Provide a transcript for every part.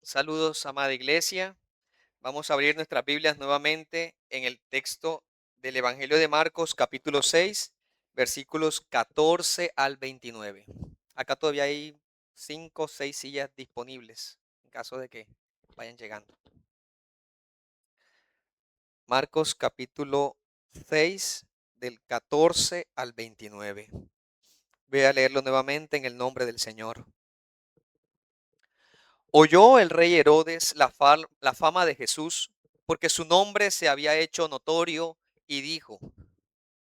Saludos, amada iglesia. Vamos a abrir nuestras Biblias nuevamente en el texto del Evangelio de Marcos, capítulo 6, versículos 14 al 29. Acá todavía hay 5 o 6 sillas disponibles en caso de que vayan llegando. Marcos, capítulo 6, del 14 al 29. Voy a leerlo nuevamente en el nombre del Señor. Oyó el rey Herodes la fama de Jesús, porque su nombre se había hecho notorio, y dijo: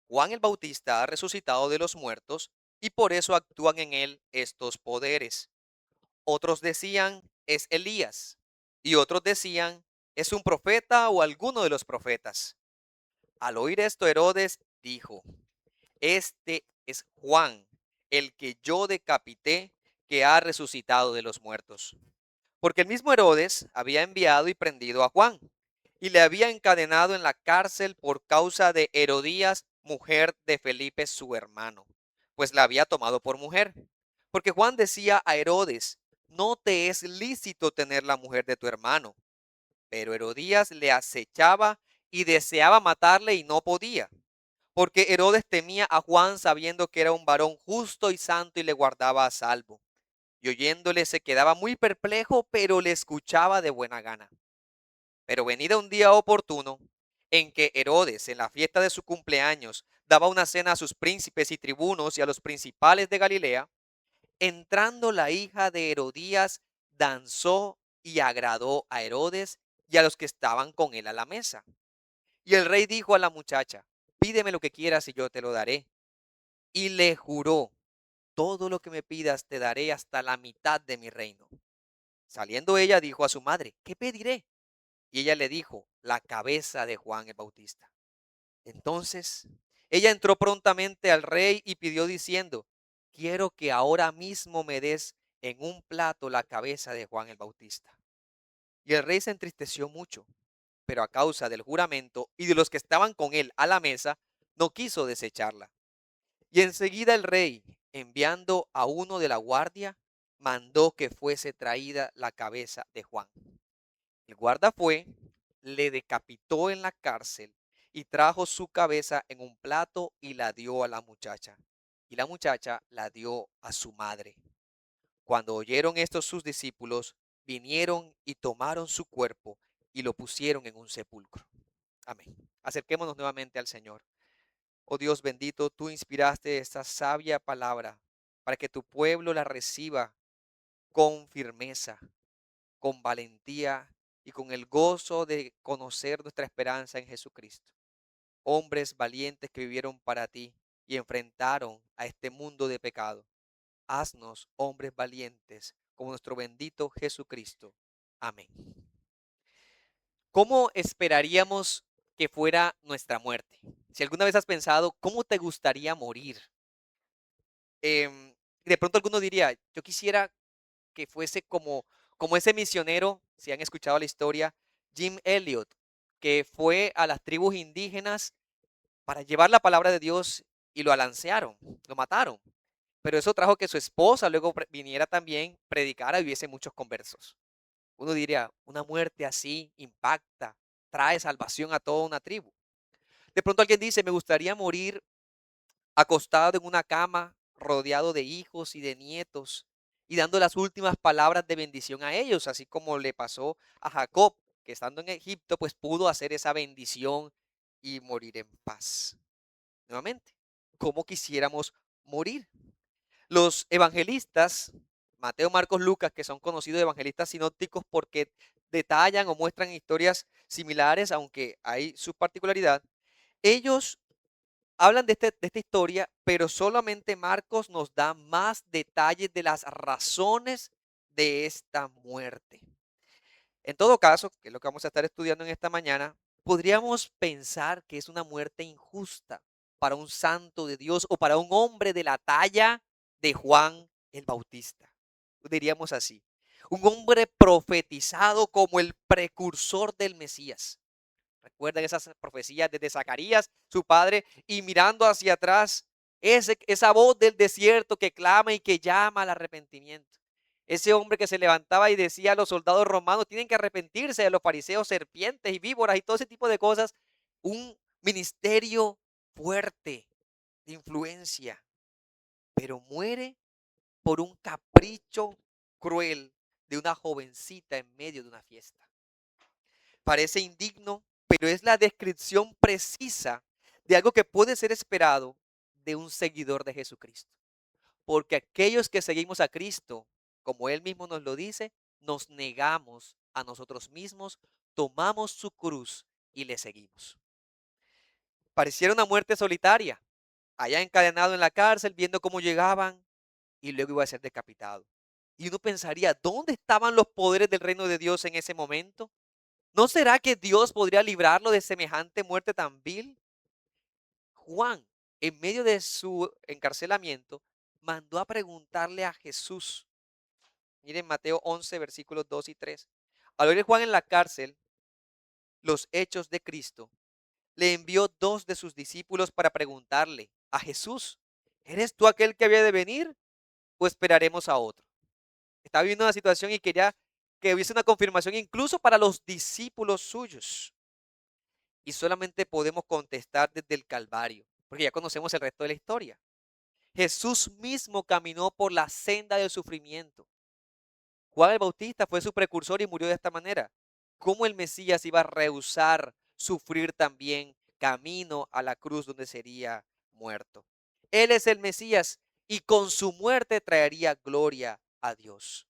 Juan el Bautista ha resucitado de los muertos, y por eso actúan en él estos poderes. Otros decían: es Elías, y otros decían: es un profeta o alguno de los profetas. Al oír esto, Herodes dijo: este es Juan, el que yo decapité, que ha resucitado de los muertos. Porque el mismo Herodes había enviado y prendido a Juan, y le había encadenado en la cárcel por causa de Herodías, mujer de Felipe su hermano, pues la había tomado por mujer. Porque Juan decía a Herodes: no te es lícito tener la mujer de tu hermano. Pero Herodías le acechaba y deseaba matarle, y no podía, porque Herodes temía a Juan, sabiendo que era un varón justo y santo, y le guardaba a salvo. Y oyéndole se quedaba muy perplejo, pero le escuchaba de buena gana. Pero venido un día oportuno, en que Herodes, en la fiesta de su cumpleaños, daba una cena a sus príncipes y tribunos y a los principales de Galilea, entrando la hija de Herodías, danzó y agradó a Herodes y a los que estaban con él a la mesa. Y el rey dijo a la muchacha: pídeme lo que quieras y yo te lo daré. Y le juró: todo lo que me pidas te daré, hasta la mitad de mi reino. Saliendo ella, dijo a su madre: ¿qué pediré? Y ella le dijo: la cabeza de Juan el Bautista. Entonces ella entró prontamente al rey y pidió diciendo: quiero que ahora mismo me des en un plato la cabeza de Juan el Bautista. Y el rey se entristeció mucho, pero a causa del juramento y de los que estaban con él a la mesa, no quiso desecharla. Y enseguida el rey, enviando a uno de la guardia, mandó que fuese traída la cabeza de Juan. El guarda fue, le decapitó en la cárcel y trajo su cabeza en un plato y la dio a la muchacha. Y la muchacha la dio a su madre. Cuando oyeron esto sus discípulos, vinieron y tomaron su cuerpo y lo pusieron en un sepulcro. Amén. Acerquémonos nuevamente al Señor. Oh Dios bendito, tú inspiraste esta sabia palabra para que tu pueblo la reciba con firmeza, con valentía y con el gozo de conocer nuestra esperanza en Jesucristo. Hombres valientes que vivieron para ti y enfrentaron a este mundo de pecado. Haznos hombres valientes como nuestro bendito Jesucristo. Amén. ¿Cómo esperaríamos que fuera nuestra muerte? Si alguna vez has pensado, ¿cómo te gustaría morir? De pronto alguno diría: yo quisiera que fuese como ese misionero, si han escuchado la historia, Jim Elliot, que fue a las tribus indígenas para llevar la palabra de Dios y lo alancearon, lo mataron. Pero eso trajo que su esposa luego viniera también, predicara y hubiese muchos conversos. Uno diría: una muerte así impacta, trae salvación a toda una tribu. De pronto alguien dice: me gustaría morir acostado en una cama, rodeado de hijos y de nietos, y dando las últimas palabras de bendición a ellos, así como le pasó a Jacob, que estando en Egipto, pues pudo hacer esa bendición y morir en paz. Nuevamente, ¿cómo quisiéramos morir? Los evangelistas, Mateo, Marcos, Lucas, que son conocidos evangelistas sinópticos porque detallan o muestran historias similares, aunque hay su particularidad, ellos hablan de esta historia, pero solamente Marcos nos da más detalles de las razones de esta muerte. En todo caso, que es lo que vamos a estar estudiando en esta mañana, podríamos pensar que es una muerte injusta para un santo de Dios o para un hombre de la talla de Juan el Bautista. Diríamos así: un hombre profetizado como el precursor del Mesías. Recuerden esas profecías desde Zacarías, su padre, y mirando hacia atrás, esa voz del desierto que clama y que llama al arrepentimiento. Ese hombre que se levantaba y decía a los soldados romanos, tienen que arrepentirse de los fariseos, serpientes y víboras y todo ese tipo de cosas. Un ministerio fuerte, de influencia, pero muere por un capricho cruel de una jovencita en medio de una fiesta. Parece indigno, pero es la descripción precisa de algo que puede ser esperado de un seguidor de Jesucristo. Porque aquellos que seguimos a Cristo, como Él mismo nos lo dice, nos negamos a nosotros mismos, tomamos su cruz y le seguimos. Pareciera una muerte solitaria, allá encadenado en la cárcel, viendo cómo llegaban y luego iba a ser decapitado. Y uno pensaría, ¿dónde estaban los poderes del reino de Dios en ese momento? ¿No será que Dios podría librarlo de semejante muerte tan vil? Juan, en medio de su encarcelamiento, mandó a preguntarle a Jesús. Miren Mateo 11, versículos 2 y 3. Al oír Juan en la cárcel los hechos de Cristo, le envió dos de sus discípulos para preguntarle a Jesús, ¿eres tú aquel que había de venir o esperaremos a otro? Estaba viviendo una situación y quería que hubiese una confirmación incluso para los discípulos suyos. Y solamente podemos contestar desde el Calvario, porque ya conocemos el resto de la historia. Jesús mismo caminó por la senda del sufrimiento. Juan el Bautista fue su precursor y murió de esta manera. ¿Cómo el Mesías iba a rehusar sufrir también camino a la cruz donde sería muerto? Él es el Mesías y con su muerte traería gloria a Dios.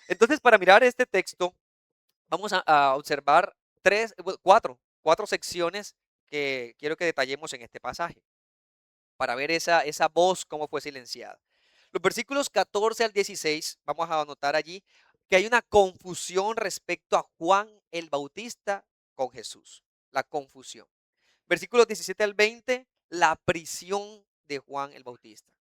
Entonces, para mirar este texto, vamos a observar cuatro secciones que quiero que detallemos en este pasaje, para ver esa voz cómo fue silenciada. Los versículos 14 al 16, vamos a anotar allí que hay una confusión respecto a Juan el Bautista con Jesús. La confusión. Versículos 17 al 20, la prisión de Juan el Bautista.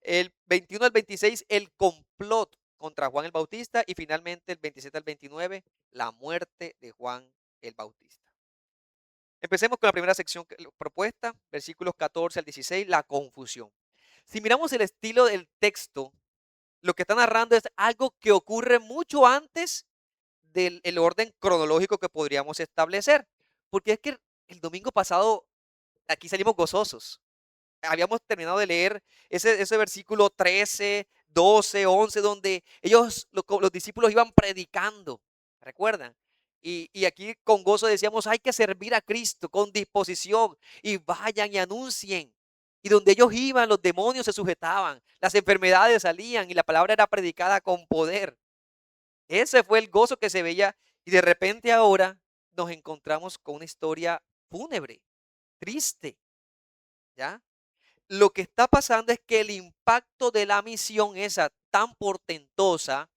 El 21 al 26, el complot contra Juan el Bautista. Y finalmente el 27 al 29, la muerte de Juan el Bautista. Empecemos con la primera sección propuesta, versículos 14 al 16, la confusión. Si miramos el estilo del texto, lo que está narrando es algo que ocurre mucho antes del el orden cronológico que podríamos establecer. Porque es que el domingo pasado aquí salimos gozosos. Habíamos terminado de leer ese versículo 13, 12, 11, donde ellos, los discípulos iban predicando, ¿recuerdan? Y aquí con gozo decíamos, hay que servir a Cristo con disposición y vayan y anuncien. Y donde ellos iban, los demonios se sujetaban, las enfermedades salían y la palabra era predicada con poder. Ese fue el gozo que se veía y de repente ahora nos encontramos con una historia fúnebre, triste, ¿ya? Lo que está pasando es que el impacto de la misión esa tan portentosa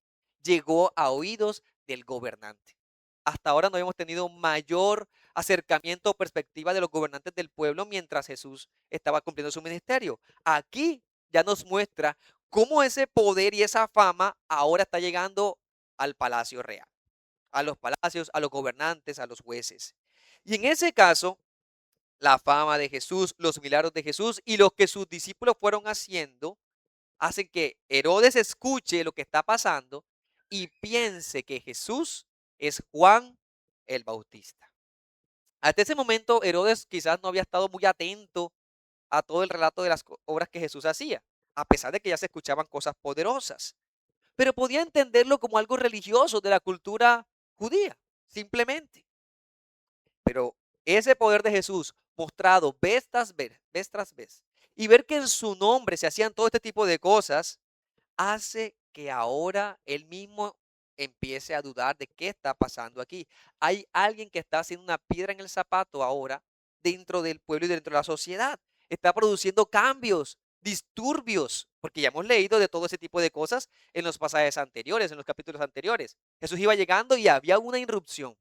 llegó a oídos del gobernante. Hasta ahora no hemos tenido mayor acercamiento o perspectiva de los gobernantes del pueblo mientras Jesús estaba cumpliendo su ministerio. Aquí ya nos muestra cómo ese poder y esa fama ahora está llegando al palacio real, a los palacios, a los gobernantes, a los jueces. Y en ese caso, la fama de Jesús, los milagros de Jesús y lo que sus discípulos fueron haciendo, hacen que Herodes escuche lo que está pasando y piense que Jesús es Juan el Bautista. Hasta ese momento Herodes quizás no había estado muy atento a todo el relato de las obras que Jesús hacía, a pesar de que ya se escuchaban cosas poderosas, pero podía entenderlo como algo religioso de la cultura judía, simplemente. Pero ese poder de Jesús mostrado vez tras vez, y ver que en su nombre se hacían todo este tipo de cosas, hace que ahora él mismo empiece a dudar de qué está pasando aquí. Hay alguien que está haciendo una piedra en el zapato ahora dentro del pueblo y dentro de la sociedad. Está produciendo cambios, disturbios, porque ya hemos leído de todo ese tipo de cosas en los pasajes anteriores, en los capítulos anteriores. Jesús iba llegando y había una irrupción,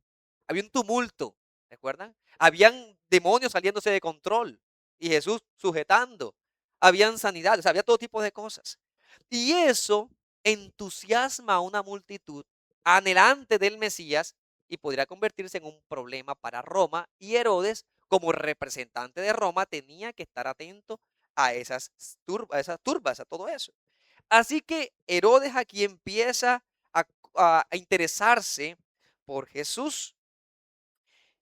había un tumulto, ¿recuerdan? Habían demonios saliéndose de control y Jesús sujetando. Habían sanidades, había todo tipo de cosas. Y eso entusiasma a una multitud anhelante del Mesías y podría convertirse en un problema para Roma. Y Herodes, como representante de Roma, tenía que estar atento a esas turbas, a todo eso. Así que Herodes aquí empieza a, a interesarse por Jesús.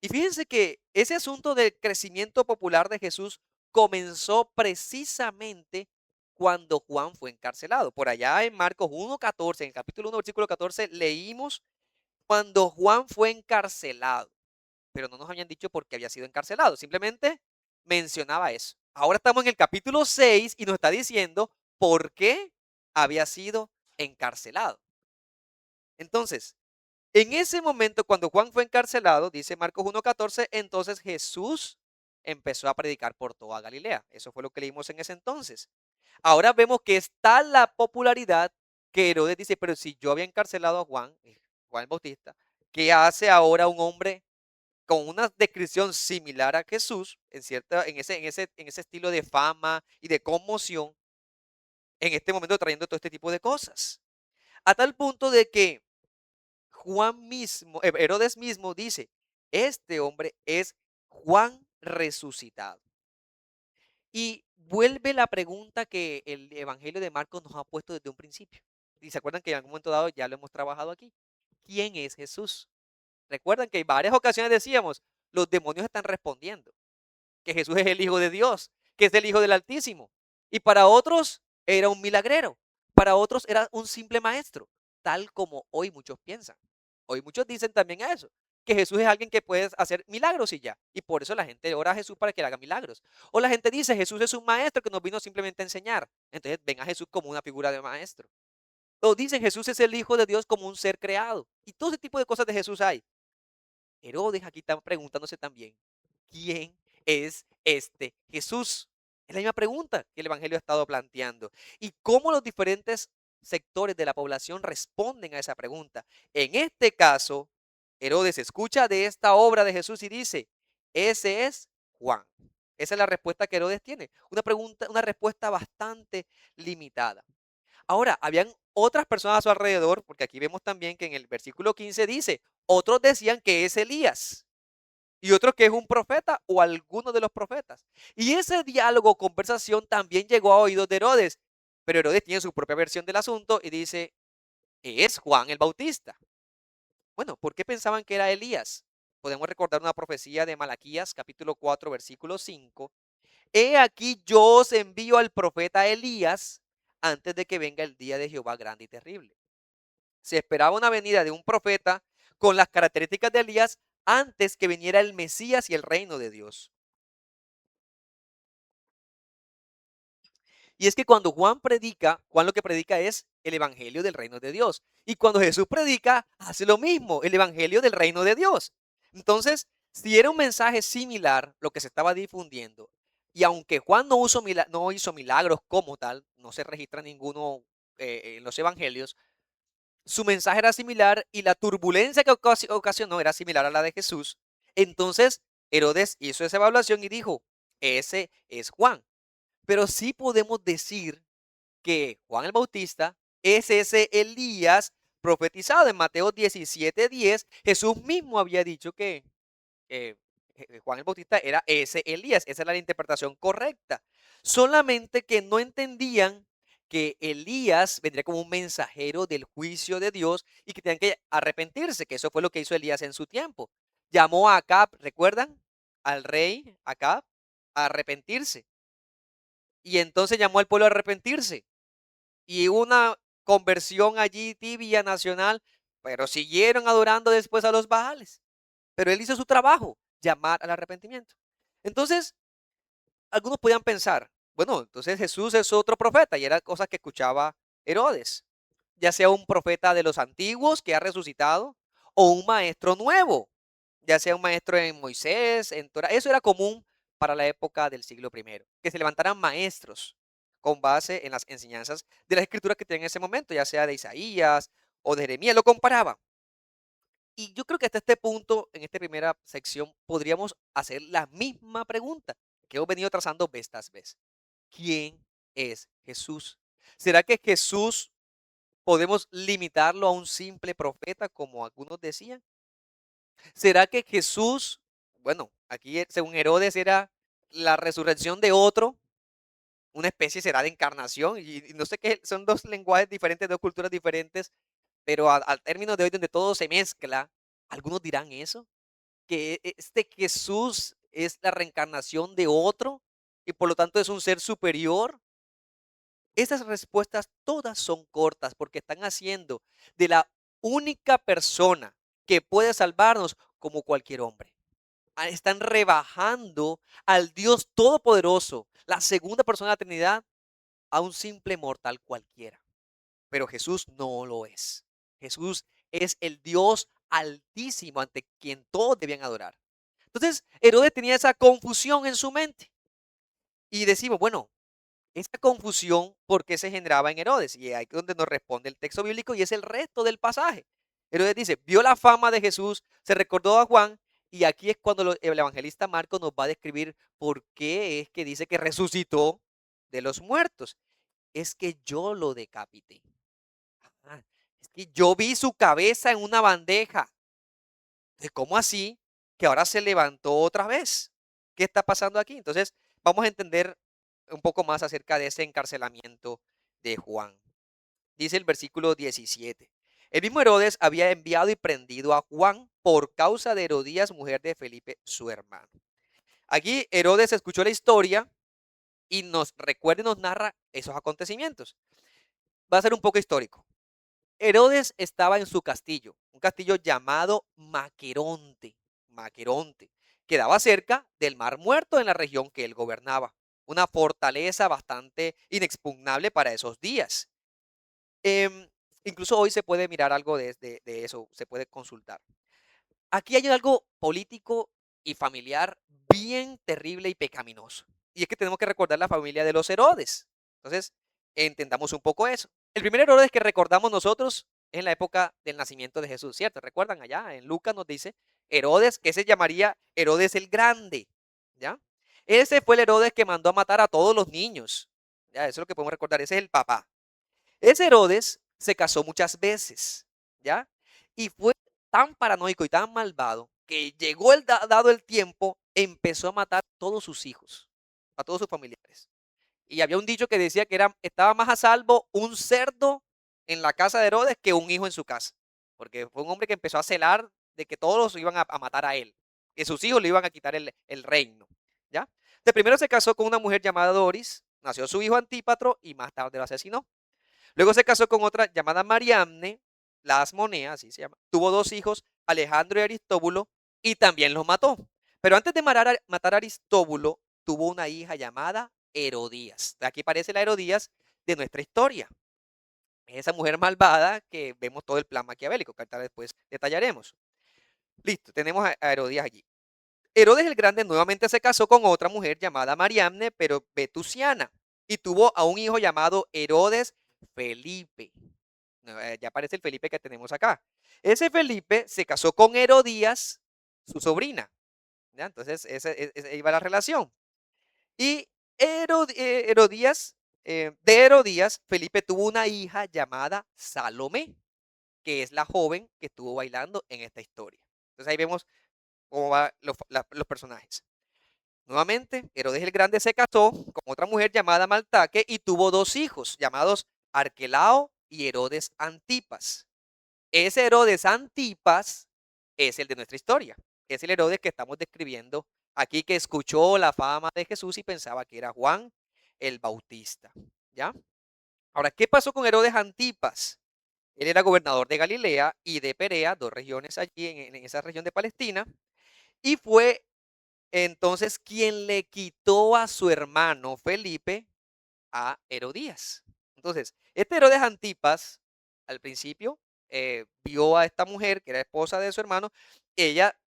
Y fíjense que ese asunto del crecimiento popular de Jesús comenzó precisamente cuando Juan fue encarcelado. Por allá en Marcos 1:14, en el capítulo 1, versículo 14, leímos cuando Juan fue encarcelado, pero no nos habían dicho por qué había sido encarcelado, simplemente mencionaba eso. Ahora estamos en el capítulo 6 y nos está diciendo por qué había sido encarcelado. Entonces, en ese momento, cuando Juan fue encarcelado, dice Marcos 1:14, entonces Jesús empezó a predicar por toda Galilea. Eso fue lo que leímos en ese entonces. Ahora vemos que está la popularidad que Herodes dice, pero si yo había encarcelado a Juan, Juan el Bautista, ¿qué hace ahora un hombre con una descripción similar a Jesús, en ese estilo de fama y de conmoción, en este momento trayendo todo este tipo de cosas? A tal punto de que Juan mismo, Herodes mismo dice, este hombre es Juan resucitado. Y vuelve la pregunta que el Evangelio de Marcos nos ha puesto desde un principio. Y se acuerdan que en algún momento dado ya lo hemos trabajado aquí. ¿Quién es Jesús? Recuerdan que en varias ocasiones decíamos, los demonios están respondiendo, que Jesús es el Hijo de Dios, que es el Hijo del Altísimo. Y para otros era un milagrero, para otros era un simple maestro, tal como hoy muchos piensan. Hoy muchos dicen también eso, que Jesús es alguien que puede hacer milagros y ya. Y por eso la gente ora a Jesús para que le haga milagros. O la gente dice, Jesús es un maestro que nos vino simplemente a enseñar. Entonces ven a Jesús como una figura de maestro. O dicen, Jesús es el Hijo de Dios como un ser creado. Y todo ese tipo de cosas de Jesús hay. Herodes aquí está preguntándose también, ¿quién es este Jesús? Es la misma pregunta que el Evangelio ha estado planteando. Y cómo los diferentes sectores de la población responden a esa pregunta. En este caso, Herodes escucha de esta obra de Jesús y dice, ese es Juan. Esa es la respuesta que Herodes tiene. Una pregunta, una respuesta bastante limitada. Ahora, habían otras personas a su alrededor, porque aquí vemos también que en el versículo 15 dice, otros decían que es Elías y otros que es un profeta o alguno de los profetas. Y ese diálogo, conversación también llegó a oídos de Herodes, pero Herodes tiene su propia versión del asunto y dice, es Juan el Bautista. Bueno, ¿por qué pensaban que era Elías? Podemos recordar una profecía de Malaquías, capítulo 4, versículo 5. He aquí yo os envío al profeta Elías antes de que venga el día de Jehová grande y terrible. Se esperaba una venida de un profeta con las características de Elías antes que viniera el Mesías y el reino de Dios. Y es que cuando Juan predica, Juan lo que predica es el evangelio del reino de Dios. Y cuando Jesús predica, hace lo mismo, el evangelio del reino de Dios. Entonces, si era un mensaje similar lo que se estaba difundiendo, y aunque Juan no hizo milagros como tal, no se registra ninguno en los evangelios, su mensaje era similar y la turbulencia que ocasionó era similar a la de Jesús. Entonces, Herodes hizo esa evaluación y dijo, ese es Juan. Pero sí podemos decir que Juan el Bautista es ese Elías profetizado en Mateo 17:10. Jesús mismo había dicho que eh, Juan el Bautista era ese Elías. Esa era la interpretación correcta. Solamente que no entendían que Elías vendría como un mensajero del juicio de Dios y que tenían que arrepentirse, que eso fue lo que hizo Elías en su tiempo. Llamó a Acab, ¿recuerdan? Al rey Acab a arrepentirse. Y entonces llamó al pueblo a arrepentirse. Y una conversión allí tibia nacional, pero siguieron adorando después a los Baales. Pero él hizo su trabajo, llamar al arrepentimiento. Entonces, algunos podían pensar, bueno, entonces Jesús es otro profeta y era cosa que escuchaba Herodes, ya sea un profeta de los antiguos que ha resucitado o un maestro nuevo, ya sea un maestro en Moisés, en Torah. Eso era común para la época del siglo primero, que se levantaran maestros con base en las enseñanzas de las escrituras que tenían en ese momento, ya sea de Isaías o de Jeremías, lo comparaban. Y yo creo que hasta este punto, en esta primera sección, podríamos hacer la misma pregunta que hemos venido trazando vez tras vez. ¿Quién es Jesús? ¿Será que Jesús podemos limitarlo a un simple profeta, como algunos decían? ¿Será que Jesús, bueno, aquí según Herodes era la resurrección de otro, una especie será de encarnación, y no sé qué, son dos lenguajes diferentes, dos culturas diferentes, pero al término de hoy donde todo se mezcla, algunos dirán eso, que este Jesús es la reencarnación de otro y por lo tanto es un ser superior. Esas respuestas todas son cortas porque están haciendo de la única persona que puede salvarnos como cualquier hombre. Están rebajando al Dios Todopoderoso, la segunda persona de la Trinidad, a un simple mortal cualquiera. Pero Jesús no lo es. Jesús es el Dios altísimo ante quien todos debían adorar. Entonces, Herodes tenía esa confusión en su mente. Y decimos, bueno, esa confusión, ¿por qué se generaba en Herodes? Y ahí es donde nos responde el texto bíblico y es el resto del pasaje. Herodes dice, vio la fama de Jesús, se recordó a Juan, y aquí es cuando el evangelista Marcos nos va a describir por qué es que dice que resucitó de los muertos. Es que yo lo decapité. Ah, es que yo vi su cabeza en una bandeja. ¿Cómo así? Que ahora se levantó otra vez. ¿Qué está pasando aquí? Entonces, vamos a entender un poco más acerca de ese encarcelamiento de Juan. Dice el versículo 17. El mismo Herodes había enviado y prendido a Juan por causa de Herodías, mujer de Felipe, su hermano. Aquí Herodes escuchó la historia y nos recuerda y nos narra esos acontecimientos. Va a ser un poco histórico. Herodes estaba en su castillo, un castillo llamado Maqueronte, Maqueronte, quedaba cerca del Mar Muerto en la región que él gobernaba, una fortaleza bastante inexpugnable para esos días. Em, Incluso hoy se puede mirar algo de eso, se puede consultar. Aquí hay algo político y familiar bien terrible y pecaminoso. Y es que tenemos que recordar la familia de los Herodes. Entonces, entendamos un poco eso. El primer Herodes que recordamos nosotros es en la época del nacimiento de Jesús, ¿cierto? ¿Recuerdan allá? En Lucas nos dice Herodes, que se llamaría Herodes el Grande, ¿ya? Ese fue el Herodes que mandó a matar a todos los niños. Ya, eso es lo que podemos recordar, ese es el papá. Ese Herodes se casó muchas veces, ¿ya? Y fue tan paranoico y tan malvado que llegó dado el tiempo, empezó a matar a todos sus hijos, a todos sus familiares. Y había un dicho que decía que estaba más a salvo un cerdo en la casa de Herodes que un hijo en su casa. Porque fue un hombre que empezó a celar de que todos los iban a matar a él, que sus hijos le iban a quitar el reino, ¿ya? De primero se casó con una mujer llamada Doris, nació su hijo Antípatro y más tarde lo asesinó. Luego se casó con otra llamada Mariamne, la Asmonea, así se llama. Tuvo dos hijos, Alejandro y Aristóbulo, y también los mató. Pero antes de matar a Aristóbulo, tuvo una hija llamada Herodías. Aquí aparece la Herodías de nuestra historia. Es esa mujer malvada que vemos todo el plan maquiavélico, que ahorita después detallaremos. Listo, tenemos a Herodías allí. Herodes el Grande nuevamente se casó con otra mujer llamada Mariamne, pero vetusiana, y tuvo a un hijo llamado Herodes Felipe. Ya aparece el Felipe que tenemos acá. Ese Felipe se casó con Herodías, su sobrina. ¿Ya? Entonces, esa iba la relación. Y Herodías, de Herodías, Felipe tuvo una hija llamada Salomé, que es la joven que estuvo bailando en esta historia. Entonces ahí vemos cómo van los personajes. Nuevamente, Herodes el Grande se casó con otra mujer llamada Maltaque y tuvo dos hijos llamados Arquelao y Herodes Antipas. Ese Herodes Antipas es el de nuestra historia. Es el Herodes que estamos describiendo aquí, que escuchó la fama de Jesús y pensaba que era Juan el Bautista. ¿Ya? Ahora, ¿qué pasó con Herodes Antipas? Él era gobernador de Galilea y de Perea, dos regiones allí en esa región de Palestina, y fue entonces quien le quitó a su hermano Felipe a Herodías. Entonces, este Herodes Antipas, al principio, vio a esta mujer, que era esposa de su hermano, ella,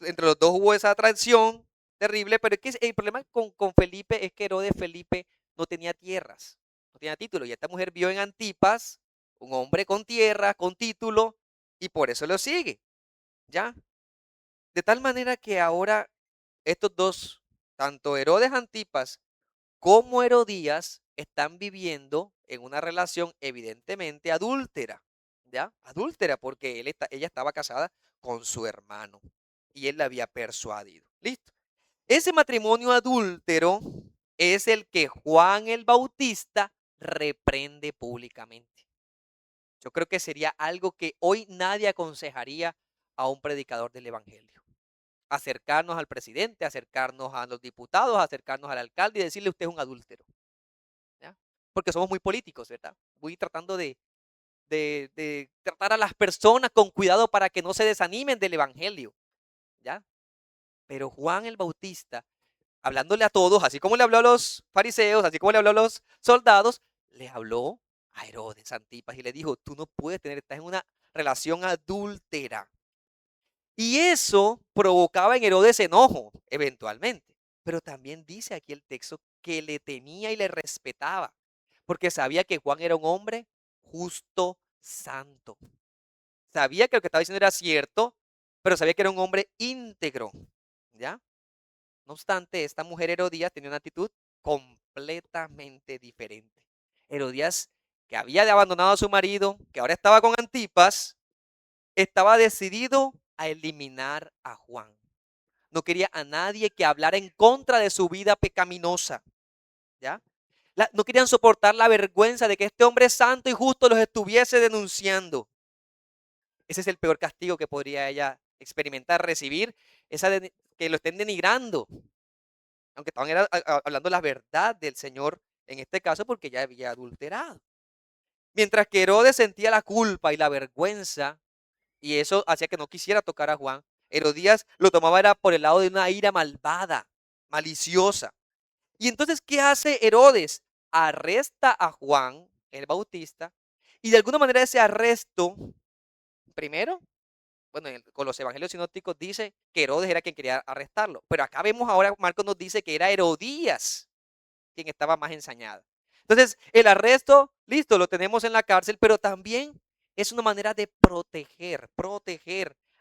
entre los dos hubo esa atracción terrible, pero es que el problema con Felipe es que Herodes Felipe no tenía tierras, no tenía título, y esta mujer vio en Antipas un hombre con tierra, con título, y por eso lo sigue, ¿ya? De tal manera que ahora estos dos, tanto Herodes Antipas como Herodías, están viviendo en una relación evidentemente adúltera, ¿ya? Adúltera porque ella estaba casada con su hermano y él la había persuadido. ¿Listo? Ese matrimonio adúltero es el que Juan el Bautista reprende públicamente. Yo creo que sería algo que hoy nadie aconsejaría a un predicador del evangelio. Acercarnos al presidente, acercarnos a los diputados, acercarnos al alcalde y decirle usted es un adúltero, ¿ya? Porque somos muy políticos, ¿verdad? Muy tratando de tratar a las personas con cuidado para que no se desanimen del evangelio, ¿ya? Pero Juan el Bautista, hablándole a todos, así como le habló a los fariseos, así como le habló a los soldados, le habló a Herodes Antipas y le dijo, tú no puedes tener, estás en una relación adúltera. Y eso provocaba en Herodes enojo, eventualmente. Pero también dice aquí el texto que le temía y le respetaba, porque sabía que Juan era un hombre justo, santo. Sabía que lo que estaba diciendo era cierto, pero sabía que era un hombre íntegro, ¿ya? No obstante, esta mujer Herodías tenía una actitud completamente diferente. Herodías, que había abandonado a su marido, que ahora estaba con Antipas, estaba decidido a eliminar a Juan. No quería a nadie que hablara en contra de su vida pecaminosa, ¿ya? No querían soportar la vergüenza de que este hombre santo y justo los estuviese denunciando. Ese es el peor castigo que podría ella experimentar, recibir, que lo estén denigrando, aunque estaban hablando la verdad del Señor en este caso porque ya había adulterado. Mientras que Herodes sentía la culpa y la vergüenza, y eso hacía que no quisiera tocar a Juan, Herodías lo tomaba era por el lado de una ira malvada, maliciosa. Y entonces, ¿qué hace Herodes? Arresta a Juan el Bautista, y de alguna manera ese arresto, primero, bueno, con los evangelios sinópticos dice que Herodes era quien quería arrestarlo, pero acá vemos ahora, Marcos nos dice que era Herodías quien estaba más ensañada. Entonces, el arresto, listo, lo tenemos en la cárcel, pero también es una manera de proteger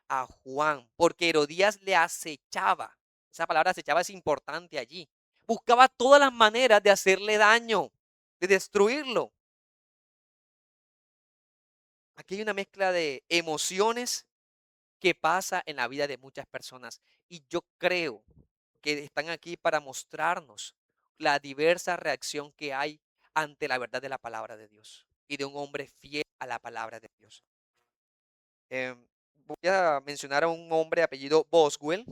a Juan, porque Herodías le acechaba. Esa palabra acechaba es importante allí. Buscaba todas las maneras de hacerle daño, de destruirlo. Aquí hay una mezcla de emociones que pasa en la vida de muchas personas. Y yo creo que están aquí para mostrarnos la diversa reacción que hay ante la verdad de la palabra de Dios y de un hombre fiel a la palabra de Dios. Voy a mencionar a un hombre de apellido Boswell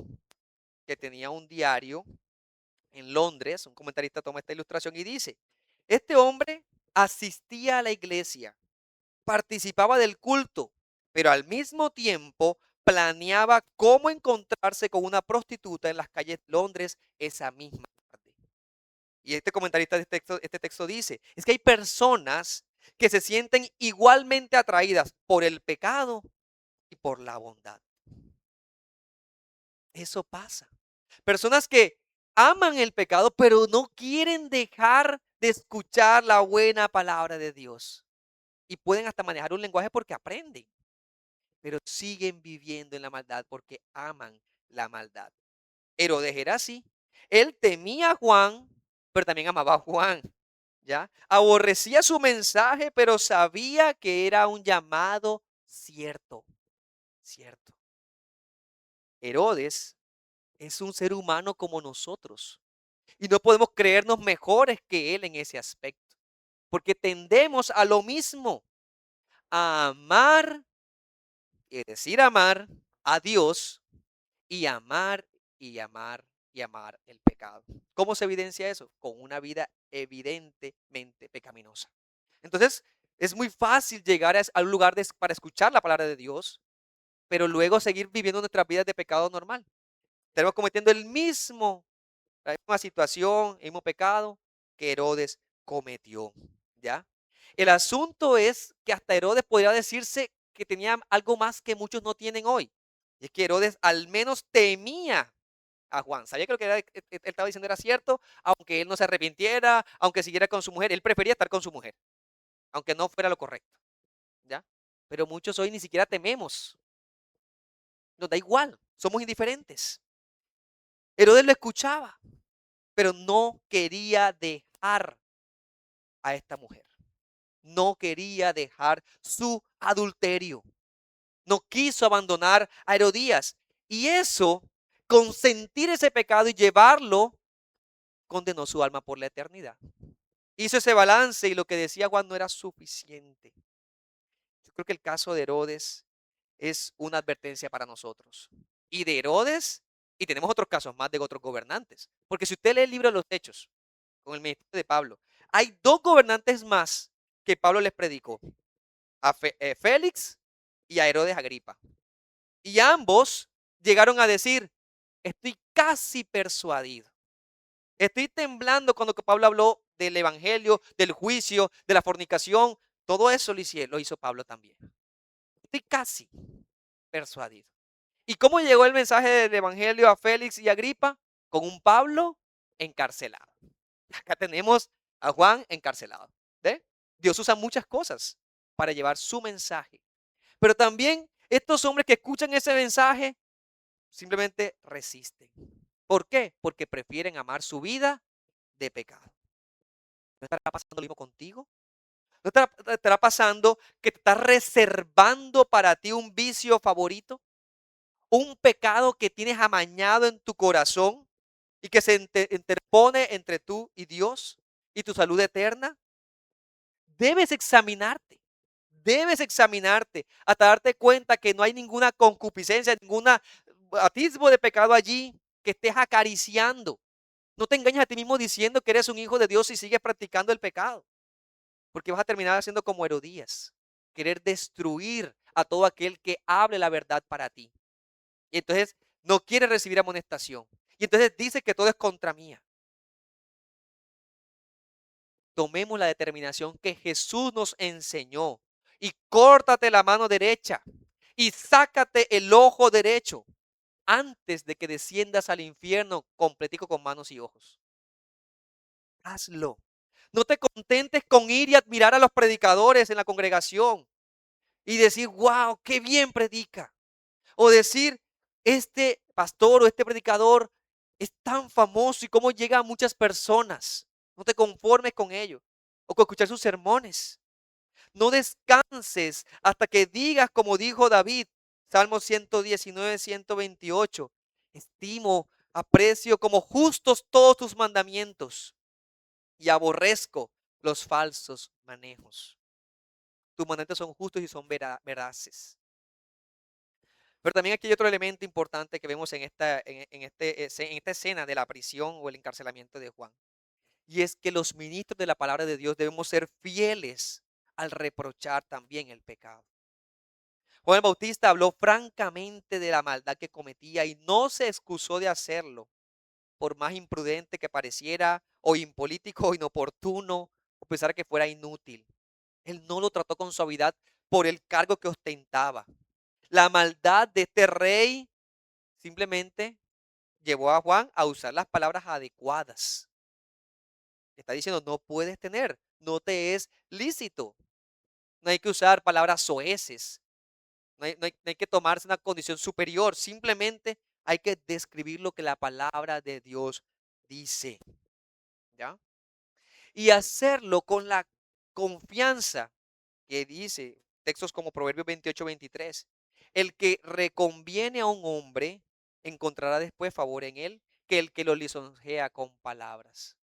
que tenía un diario en Londres. Un comentarista toma esta ilustración y dice, este hombre asistía a la iglesia, participaba del culto, pero al mismo tiempo planeaba cómo encontrarse con una prostituta en las calles de Londres esa misma tarde. Y este comentarista de este texto dice, es que hay personas que se sienten igualmente atraídas por el pecado y por la bondad. Eso pasa. Personas que aman el pecado, pero no quieren dejar de escuchar la buena palabra de Dios. Y pueden hasta manejar un lenguaje porque aprenden, pero siguen viviendo en la maldad porque aman la maldad. Herodes era así. Él temía a Juan, pero también amaba a Juan, ¿ya? Aborrecía su mensaje, pero sabía que era un llamado cierto, cierto. Herodes es un ser humano como nosotros y no podemos creernos mejores que él en ese aspecto, porque tendemos a lo mismo, a amar y decir amar a Dios y amar y amar y amar el pecado. ¿Cómo se evidencia eso? Con una vida evidentemente pecaminosa. Entonces, es muy fácil llegar a un lugar para escuchar la palabra de Dios, pero luego seguir viviendo nuestras vidas de pecado normal. Estaremos cometiendo la misma situación, el mismo pecado que Herodes cometió, ¿ya? El asunto es que hasta Herodes podría decirse que tenía algo más que muchos no tienen hoy. Y es que Herodes al menos temía a Juan. Sabía que lo que él estaba diciendo era cierto, aunque él no se arrepintiera, aunque siguiera con su mujer. Él prefería estar con su mujer, aunque no fuera lo correcto, ¿ya? Pero muchos hoy ni siquiera tememos. Nos da igual, somos indiferentes. Herodes lo escuchaba, pero no quería dejar a esta mujer. No quería dejar su adulterio. No quiso abandonar a Herodías. Y eso, consentir ese pecado y llevarlo condenó su alma por la eternidad. Hizo ese balance y lo que decía Juan no era suficiente. Yo creo que el caso de Herodes es una advertencia para nosotros. Y de Herodes, y tenemos otros casos más de otros gobernantes. Porque si usted lee el libro de los Hechos, con el ministerio de Pablo, hay dos gobernantes más que Pablo les predicó, a Félix y a Herodes Agripa. Y ambos llegaron a decir, estoy casi persuadido. Estoy temblando cuando Pablo habló del evangelio, del juicio, de la fornicación. Todo eso lo hizo Pablo también. Estoy casi persuadido. ¿Y cómo llegó el mensaje del evangelio a Félix y Agripa? Con un Pablo encarcelado. Acá tenemos a Juan encarcelado. ¿Ve? Dios usa muchas cosas para llevar su mensaje. Pero también estos hombres que escuchan ese mensaje simplemente resisten. ¿Por qué? Porque prefieren amar su vida de pecado. ¿No estará pasando lo mismo contigo? ¿No estará pasando que te estás reservando para ti un vicio favorito? ¿Un pecado que tienes amañado en tu corazón y que se interpone entre tú y Dios y tu salud eterna? Debes examinarte. Debes examinarte hasta darte cuenta que no hay ninguna concupiscencia, ningún atisbo de pecado allí que estés acariciando. No te engañes a ti mismo diciendo que eres un hijo de Dios y sigues practicando el pecado, porque vas a terminar haciendo como Herodías, querer destruir a todo aquel que hable la verdad para ti. Y entonces no quiere recibir amonestación. Y entonces dice que todo es contra mía. Tomemos la determinación que Jesús nos enseñó y córtate la mano derecha y sácate el ojo derecho antes de que desciendas al infierno completico con manos y ojos. Hazlo. No te contentes con ir y admirar a los predicadores en la congregación y decir, wow, qué bien predica. O decir, este pastor o este predicador es tan famoso y cómo llega a muchas personas. No te conformes con ello o con escuchar sus sermones. No descanses hasta que digas como dijo David, Salmo 119, 128. Estimo, aprecio como justos todos tus mandamientos y aborrezco los falsos manejos. Tus mandamientos son justos y son veraces. Pero también aquí hay otro elemento importante que vemos en esta escena de la prisión o el encarcelamiento de Juan. Y es que los ministros de la palabra de Dios debemos ser fieles al reprochar también el pecado. Juan el Bautista habló francamente de la maldad que cometía y no se excusó de hacerlo, por más imprudente que pareciera, o impolítico, o inoportuno, o pensar que fuera inútil. Él no lo trató con suavidad por el cargo que ostentaba. La maldad de este rey simplemente llevó a Juan a usar las palabras adecuadas. Está diciendo, no puedes tener, no te es lícito. No hay que usar palabras soeces, no hay que tomarse una condición superior, simplemente hay que describir lo que la palabra de Dios dice, ¿ya? Y hacerlo con la confianza que dice textos como Proverbios 28-23. El que reconviene a un hombre encontrará después favor en él que el que lo lisonjea con palabras.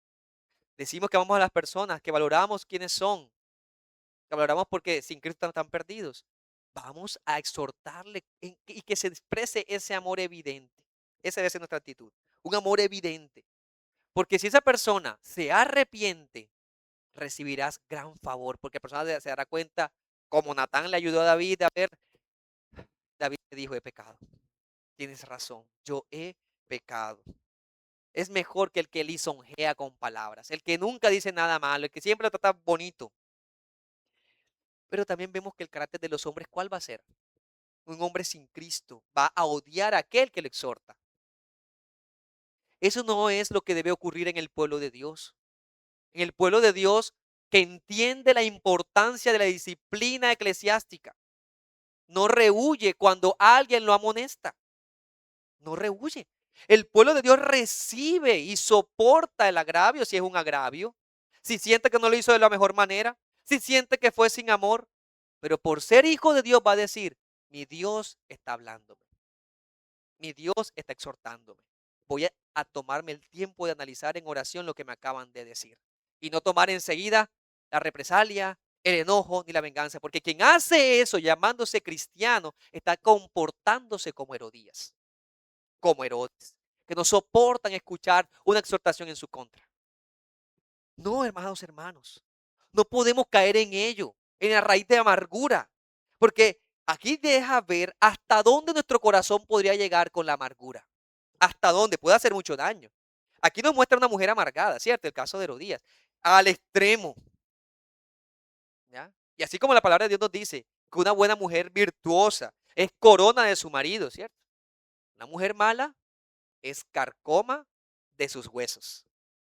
Decimos que amamos a las personas, que valoramos quiénes son, que valoramos porque sin Cristo están perdidos. Vamos a exhortarle y que se exprese ese amor evidente. Esa debe ser nuestra actitud. Un amor evidente. Porque si esa persona se arrepiente, recibirás gran favor. Porque la persona se dará cuenta, como Natán le ayudó a David, a ver, David le dijo, he pecado. Tienes razón, yo he pecado. Es mejor que el que lisonjea con palabras, el que nunca dice nada malo, el que siempre lo trata bonito. Pero también vemos que el carácter de los hombres, ¿cuál va a ser? Un hombre sin Cristo va a odiar a aquel que lo exhorta. Eso no es lo que debe ocurrir en el pueblo de Dios. En el pueblo de Dios que entiende la importancia de la disciplina eclesiástica. No rehuye cuando alguien lo amonesta. No rehuye. El pueblo de Dios recibe y soporta el agravio si es un agravio. Si siente que no lo hizo de la mejor manera. Si siente que fue sin amor. Pero por ser hijo de Dios va a decir, mi Dios está hablándome. Mi Dios está exhortándome. voy a tomarme el tiempo de analizar en oración lo que me acaban de decir. Y no tomar enseguida la represalia, el enojo ni la venganza. Porque quien hace eso llamándose cristiano está comportándose como Herodías, como Herodes, que no soportan escuchar una exhortación en su contra. No, hermanos, no podemos caer en ello, en la raíz de amargura, porque aquí deja ver hasta dónde nuestro corazón podría llegar con la amargura, hasta dónde puede hacer mucho daño. Aquí nos muestra una mujer amargada, ¿cierto? El caso de Herodías, al extremo, ¿ya? Y así como la palabra de Dios nos dice que una buena mujer virtuosa es corona de su marido, ¿cierto? Una mujer mala es carcoma de sus huesos,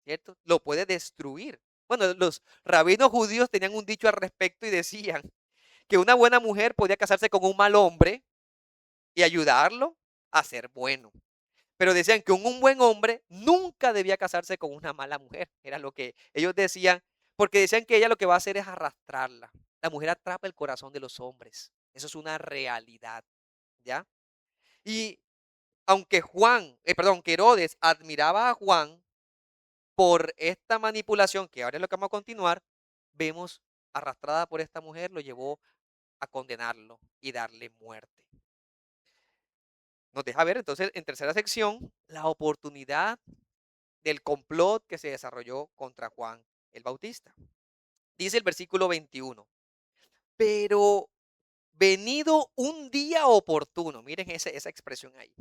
¿cierto? Lo puede destruir. Bueno, los rabinos judíos tenían un dicho al respecto y decían que una buena mujer podía casarse con un mal hombre y ayudarlo a ser bueno. Pero decían que un buen hombre nunca debía casarse con una mala mujer. Era lo que ellos decían, porque decían que ella lo que va a hacer es arrastrarla. La mujer atrapa el corazón de los hombres. Eso es una realidad, ¿ya? Y aunque que Herodes admiraba a Juan, por esta manipulación, que ahora es lo que vamos a continuar, vemos arrastrada por esta mujer, lo llevó a condenarlo y darle muerte. Nos deja ver entonces en tercera sección la oportunidad del complot que se desarrolló contra Juan el Bautista. Dice el versículo 21, pero venido un día oportuno, miren esa expresión ahí,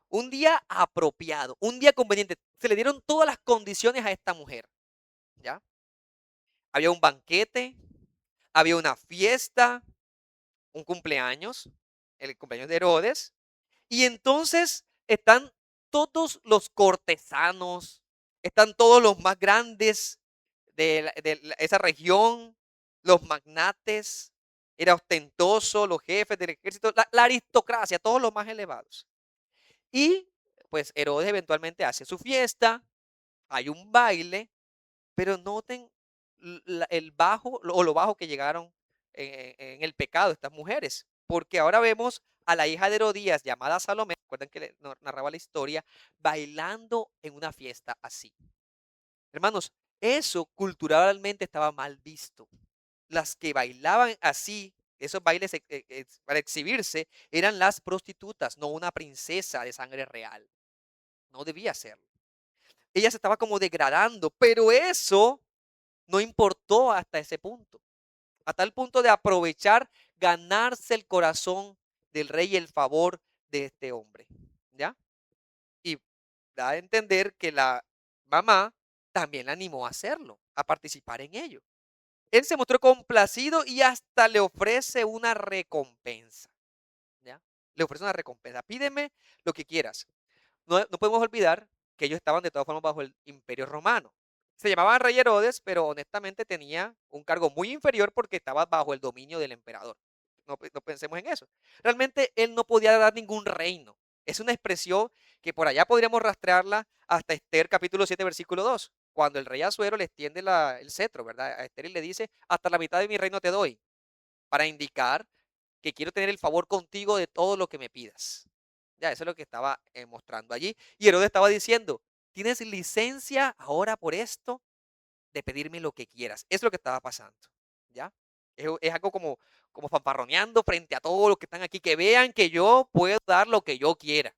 un día apropiado, un día conveniente, se le dieron todas las condiciones a esta mujer, ¿ya? Había un banquete, había una fiesta, un cumpleaños, el cumpleaños de Herodes, y entonces están todos los cortesanos, están todos los más grandes de esa región, los magnates, era ostentoso, los jefes del ejército, la aristocracia, todos los más elevados. Y pues Herodes eventualmente hace su fiesta, hay un baile, pero noten el bajo o lo bajo que llegaron en el pecado estas mujeres, porque ahora vemos a la hija de Herodías llamada Salomé, recuerden que narraba la historia, bailando en una fiesta así. Hermanos, eso culturalmente estaba mal visto. Las que bailaban así, esos bailes para exhibirse, eran las prostitutas, no una princesa de sangre real. No debía serlo. Ella se estaba como degradando, pero eso no importó hasta ese punto, a tal punto de aprovechar, ganarse el corazón del rey y el favor de este hombre, ¿ya? Y da a entender que la mamá también la animó a hacerlo, a participar en ello. Él se mostró complacido y hasta le ofrece una recompensa, ¿ya? Le ofrece una recompensa. Pídeme lo que quieras. No podemos olvidar que ellos estaban de todas formas bajo el imperio romano. Se llamaban rey Herodes, pero honestamente tenía un cargo muy inferior porque estaba bajo el dominio del emperador. No pensemos en eso. Realmente él no podía dar ningún reino. Es una expresión que por allá podríamos rastrearla hasta Esther capítulo 7 versículo 2, cuando el rey Asuero le extiende el cetro, ¿verdad? A Esther y le dice, hasta la mitad de mi reino te doy, para indicar que quiero tener el favor contigo de todo lo que me pidas. Ya, eso es lo que estaba mostrando allí. Y Herodes estaba diciendo, ¿tienes licencia ahora por esto de pedirme lo que quieras? Es lo que estaba pasando, ¿ya? Es algo como fanfarroneando frente a todos los que están aquí, que vean que yo puedo dar lo que yo quiera.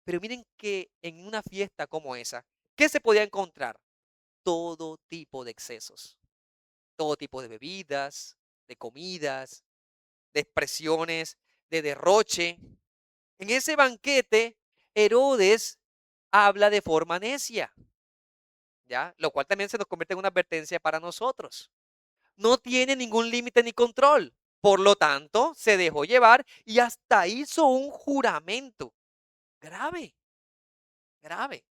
Pero miren que en una fiesta como esa, ¿qué se podía encontrar? Todo tipo de excesos, todo tipo de bebidas, de comidas, de expresiones, de derroche. En ese banquete, Herodes habla de forma necia, ¿ya? Lo cual también se nos convierte en una advertencia para nosotros. No tiene ningún límite ni control. Por lo tanto, se dejó llevar y hasta hizo un juramento. Grave, grave.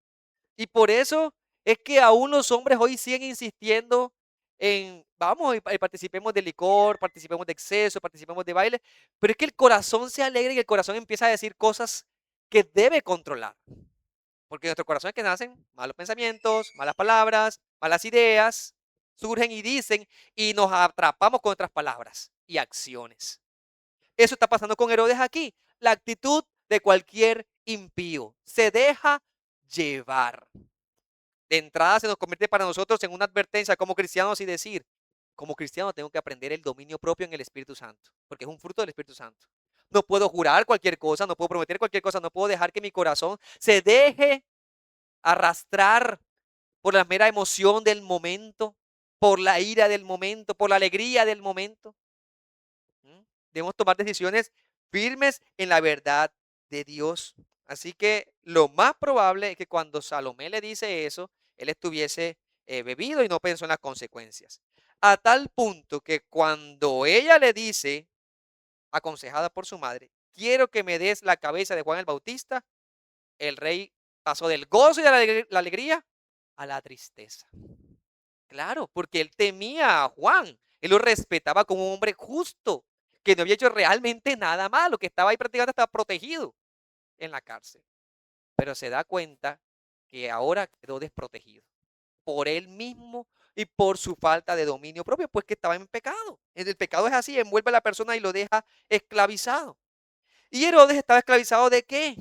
Y por eso es que aún los hombres hoy siguen insistiendo en, vamos y participemos de licor, participemos de exceso, participemos de baile, pero es que el corazón se alegra y el corazón empieza a decir cosas que debe controlar. Porque en nuestro corazón es que nacen malos pensamientos, malas palabras, malas ideas, surgen y dicen y nos atrapamos con otras palabras y acciones. Eso está pasando con Herodes aquí. La actitud de cualquier impío, se deja llevar. De entrada se nos convierte para nosotros en una advertencia como cristianos y decir, como cristiano tengo que aprender el dominio propio en el Espíritu Santo, porque es un fruto del Espíritu Santo. No puedo jurar cualquier cosa, no puedo prometer cualquier cosa, no puedo dejar que mi corazón se deje arrastrar por la mera emoción del momento, por la ira del momento, por la alegría del momento. ¿Mm? Debemos tomar decisiones firmes en la verdad de Dios. Así que lo más probable es que cuando Salomé le dice eso, él estuviese bebido y no pensó en las consecuencias. A tal punto que cuando ella le dice, aconsejada por su madre, quiero que me des la cabeza de Juan el Bautista, el rey pasó del gozo y de la alegría a la tristeza. Claro, porque él temía a Juan, él lo respetaba como un hombre justo, que no había hecho realmente nada malo, que estaba ahí prácticamente estaba protegido en la cárcel. Pero se da cuenta que ahora quedó desprotegido por él mismo y por su falta de dominio propio, pues que estaba en pecado. El pecado es así, envuelve a la persona y lo deja esclavizado. ¿Y Herodes estaba esclavizado de qué?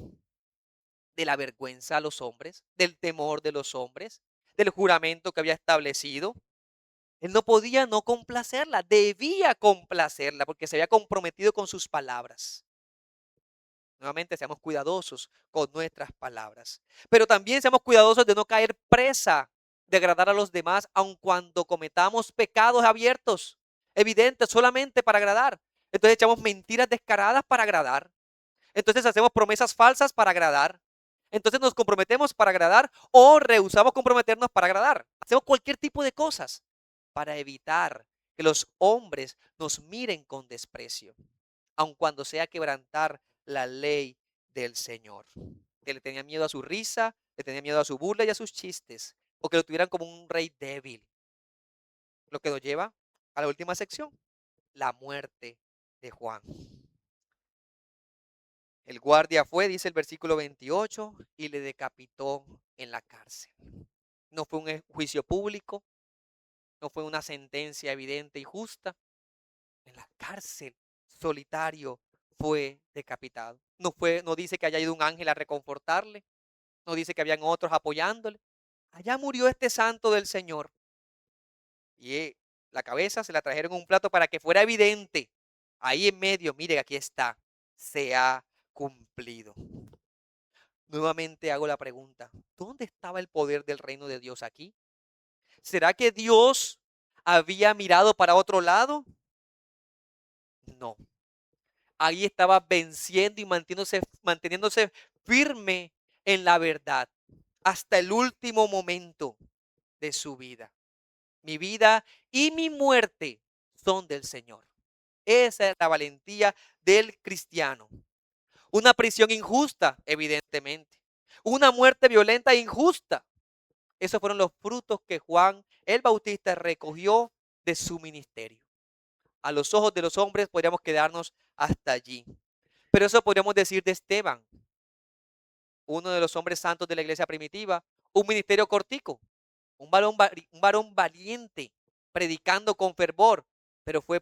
De la vergüenza a los hombres, del temor de los hombres, del juramento que había establecido. Él no podía no complacerla, debía complacerla porque se había comprometido con sus palabras. Nuevamente, seamos cuidadosos con nuestras palabras. Pero también seamos cuidadosos de no caer presa de agradar a los demás, aun cuando cometamos pecados abiertos, evidentes, solamente para agradar. Entonces echamos mentiras descaradas para agradar. Entonces hacemos promesas falsas para agradar. Entonces nos comprometemos para agradar o rehusamos comprometernos para agradar. Hacemos cualquier tipo de cosas para evitar que los hombres nos miren con desprecio, aun cuando sea quebrantar la ley del Señor. Que le tenía miedo a su risa, le tenía miedo a su burla y a sus chistes, o que lo tuvieran como un rey débil. Lo que nos lleva a la última sección, la muerte de Juan. El guardia fue, dice el versículo 28, y le decapitó en la cárcel. No fue un juicio público, no fue una sentencia evidente y justa. En la cárcel, solitario, fue decapitado. No dice que haya ido un ángel a reconfortarle, no dice que habían otros apoyándole. Allá murió este santo del Señor. Y la cabeza se la trajeron en un plato para que fuera evidente. Ahí en medio, mire, aquí está, se ha cumplido. Nuevamente hago la pregunta, ¿dónde estaba el poder del reino de Dios aquí? ¿Será que Dios había mirado para otro lado? No. Ahí estaba venciendo y manteniéndose firme en la verdad hasta el último momento de su vida. Mi vida y mi muerte son del Señor. Esa es la valentía del cristiano. Una prisión injusta, evidentemente. Una muerte violenta e injusta. Esos fueron los frutos que Juan el Bautista recogió de su ministerio. A los ojos de los hombres podríamos quedarnos hasta allí. Pero eso podríamos decir de Esteban, uno de los hombres santos de la iglesia primitiva, un ministerio cortico, un varón valiente, predicando con fervor, pero fue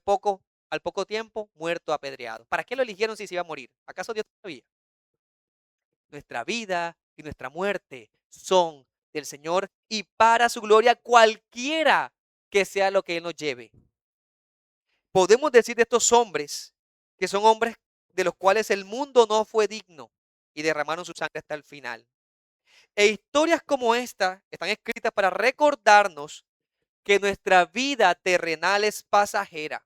al poco tiempo muerto apedreado. ¿Para qué lo eligieron si se iba a morir? ¿Acaso Dios sabía? Nuestra vida y nuestra muerte son del Señor y para su gloria cualquiera que sea lo que Él nos lleve. Podemos decir de estos hombres que son hombres de los cuales el mundo no fue digno y derramaron su sangre hasta el final. E historias como esta están escritas para recordarnos que nuestra vida terrenal es pasajera,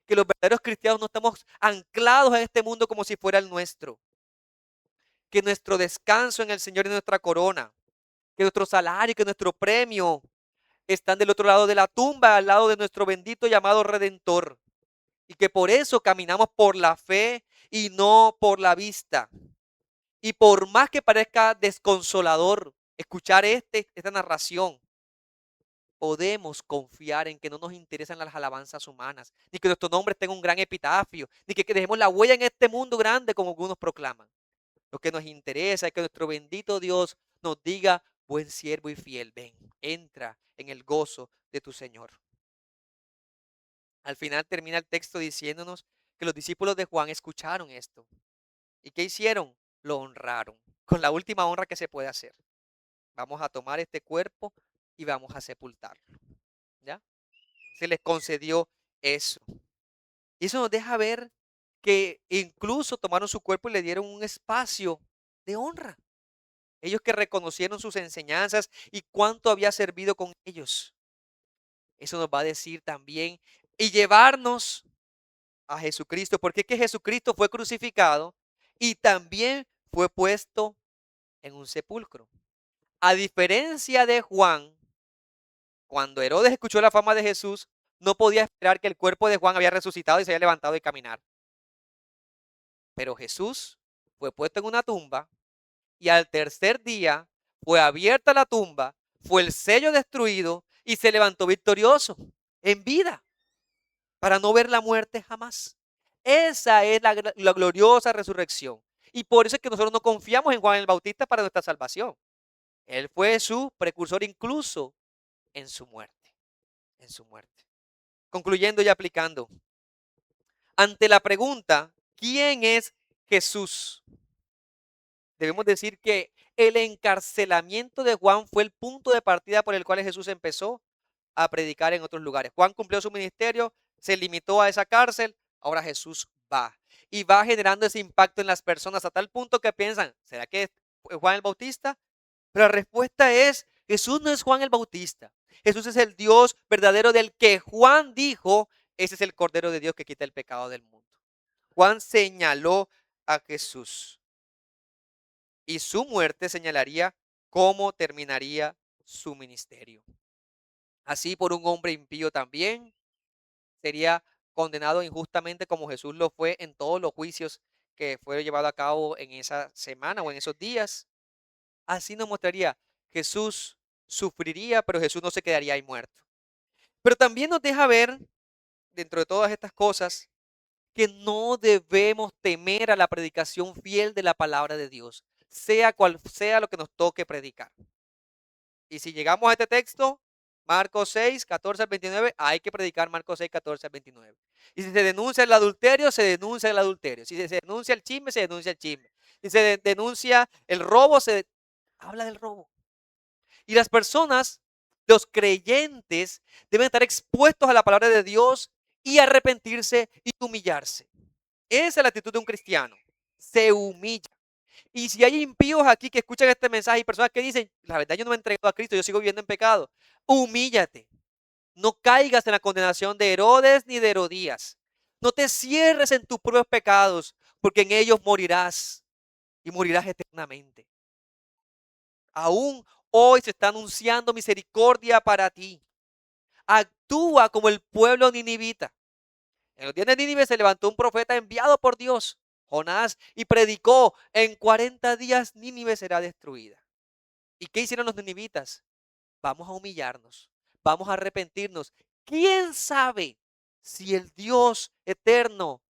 que los verdaderos cristianos no estamos anclados en este mundo como si fuera el nuestro, que nuestro descanso en el Señor es nuestra corona, que nuestro salario, que nuestro premio están del otro lado de la tumba, al lado de nuestro bendito llamado Redentor, y que por eso caminamos por la fe y no por la vista. Y por más que parezca desconsolador escuchar esta narración, podemos confiar en que no nos interesan las alabanzas humanas, ni que nuestro nombre tenga un gran epitafio, ni que dejemos la huella en este mundo grande como algunos proclaman. Lo que nos interesa es que nuestro bendito Dios nos diga, buen siervo y fiel, ven, entra en el gozo de tu Señor. Al final termina el texto diciéndonos que los discípulos de Juan escucharon esto. ¿Y qué hicieron? lo honraron con la última honra que se puede hacer. Vamos a tomar este cuerpo y vamos a sepultarlo. ¿Ya? Se les concedió eso. Y eso nos deja ver que incluso tomaron su cuerpo y le dieron un espacio de honra. Ellos que reconocieron sus enseñanzas y cuánto había servido con ellos. Eso nos va a decir también y llevarnos a Jesucristo, porque es que Jesucristo fue crucificado y también fue puesto en un sepulcro. A diferencia de Juan, cuando Herodes escuchó la fama de Jesús, no podía esperar que el cuerpo de Juan había resucitado y se había levantado y caminar. Pero Jesús fue puesto en una tumba y al tercer día fue abierta la tumba, fue el sello destruido y se levantó victorioso en vida para no ver la muerte jamás. Esa es la gloriosa resurrección. Y por eso es que nosotros no confiamos en Juan el Bautista para nuestra salvación. Él fue su precursor incluso en su muerte. En su muerte. Concluyendo y aplicando. Ante la pregunta, ¿quién es Jesús? Debemos decir que el encarcelamiento de Juan fue el punto de partida por el cual Jesús empezó a predicar en otros lugares. Juan cumplió su ministerio, se limitó a esa cárcel, ahora Jesús va y va generando ese impacto en las personas a tal punto que piensan, ¿será que es Juan el Bautista? Pero la respuesta es, Jesús no es Juan el Bautista. Jesús es el Dios verdadero del que Juan dijo, ese es el Cordero de Dios que quita el pecado del mundo. Juan señaló a Jesús y su muerte señalaría cómo terminaría su ministerio. Así por un hombre impío también sería condenado injustamente como Jesús lo fue en todos los juicios que fue llevado a cabo en esa semana o en esos días. Así nos mostraría, Jesús sufriría, pero Jesús no se quedaría ahí muerto. Pero también nos deja ver, dentro de todas estas cosas, que no debemos temer a la predicación fiel de la palabra de Dios, sea cual sea lo que nos toque predicar. Y si llegamos a este texto, Marcos 6, 14 al 29, hay que predicar Marcos 6, 14 al 29. Y si se denuncia el adulterio, se denuncia el adulterio. Si se denuncia el chisme, se denuncia el chisme. Si se denuncia el robo, se habla del robo. Y las personas, los creyentes, deben estar expuestos a la palabra de Dios y arrepentirse y humillarse. Esa es la actitud de un cristiano. Se humilla. Y si hay impíos aquí que escuchan este mensaje y personas que dicen, la verdad yo no me he entregado a Cristo, yo sigo viviendo en pecado, humíllate. No caigas en la condenación de Herodes ni de Herodías. No te cierres en tus propios pecados, porque en ellos morirás y morirás eternamente. Aún hoy se está anunciando misericordia para ti. Actúa como el pueblo ninivita. En los días de Nínive se levantó un profeta enviado por Dios, Jonás, y predicó, en 40 días Nínive será destruida. ¿Y qué hicieron los ninivitas? Vamos a humillarnos, vamos a arrepentirnos. ¿Quién sabe si el Dios eterno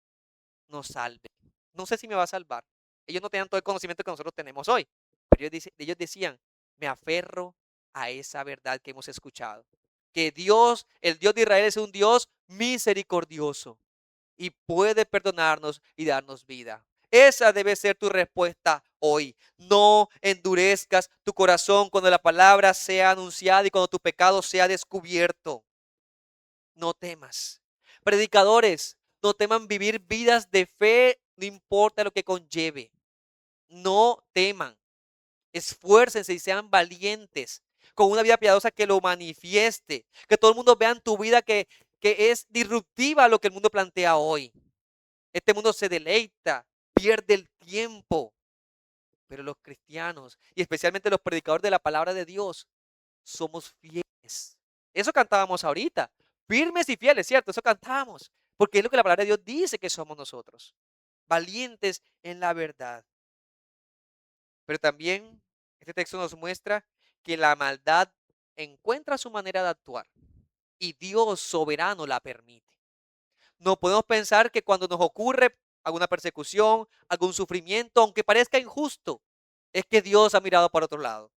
nos salve? No sé si me va a salvar. Ellos no tenían todo el conocimiento que nosotros tenemos hoy, pero ellos decían, me aferro a esa verdad que hemos escuchado. Que Dios, el Dios de Israel, es un Dios misericordioso y puede perdonarnos y darnos vida. Esa debe ser tu respuesta hoy. No endurezcas tu corazón cuando la palabra sea anunciada y cuando tu pecado sea descubierto. No temas. Predicadores, no teman vivir vidas de fe, no importa lo que conlleve. No teman. Esfuércense y sean valientes con una vida piadosa que lo manifieste. Que todo el mundo vea en tu vida que es disruptiva a lo que el mundo plantea hoy. Este mundo se deleita, pierde el tiempo. Pero los cristianos, y especialmente los predicadores de la palabra de Dios, somos fieles. Eso cantábamos ahorita. Firmes y fieles, ¿cierto? Eso cantábamos. Porque es lo que la palabra de Dios dice que somos nosotros. Valientes en la verdad. Pero también este texto nos muestra que la maldad encuentra su manera de actuar. Y Dios soberano la permite. No podemos pensar que cuando nos ocurre alguna persecución, algún sufrimiento, aunque parezca injusto, es que Dios ha mirado para otro lado.